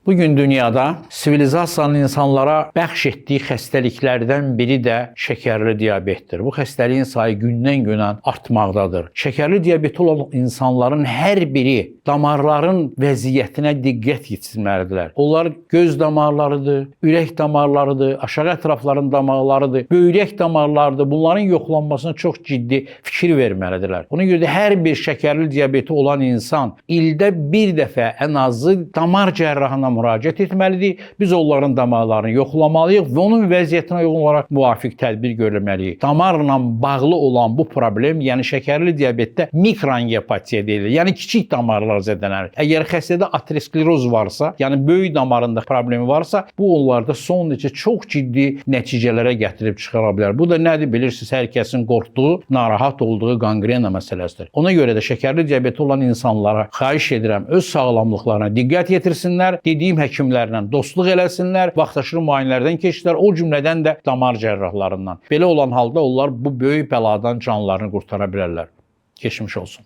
Bugün dünyada sivilizasiyanın insanlara bəxş etdiyi xəstəliklərdən biri də şəkərli diabetdir. Bu xəstəliyin sayı gündən-günə artmaqdadır. Şəkərli diabeti olan insanların hər biri damarların vəziyyətinə diqqət yetirməlidirlər. Onlar göz damarlarıdır, ürək damarlarıdır, aşağı ətrafların damarlarıdır, böyrək damarlarıdır. Bunların yoxlanmasına çox ciddi fikir verməlidirlər. Ona görə də hər bir şəkərli diabeti olan insan ildə bir dəfə ən azı damar cərrahına müraciət etməlidir. Biz onların damarlarını yoxlamalıyıq və onun vəziyyətinə uyğun olaraq müvafiq tədbir görməliyik. Damarla bağlı olan bu problem, yəni şəkərli diabetdə mikroangiopatiya deyilir. Yəni kiçik damarlar zədələnir. Əgər xəstədə ateroskleroz varsa, yəni böyük damarında problemi varsa, bu onlarda son derəcə çox ciddi nəticələrə gətirib çıxara bilər. Bu da nədir bilirsiniz? Hər kəsin qorxduğu, narahat olduğu qanqrena məsələsidir. Ona görə də şəkərli diabeti olan insanlara xahiş edirəm, öz sağlamlıqlarına diqqət yetirsinlər, dediyim həkimlərlə dostluq eləsinlər, vaxtaşırı müayinələrdən keçsinlər, o cümlədən də damar cərrahlarından. Belə olan halda onlar bu böyük bəladan canlarını qurtara bilərlər. Keçmiş olsun.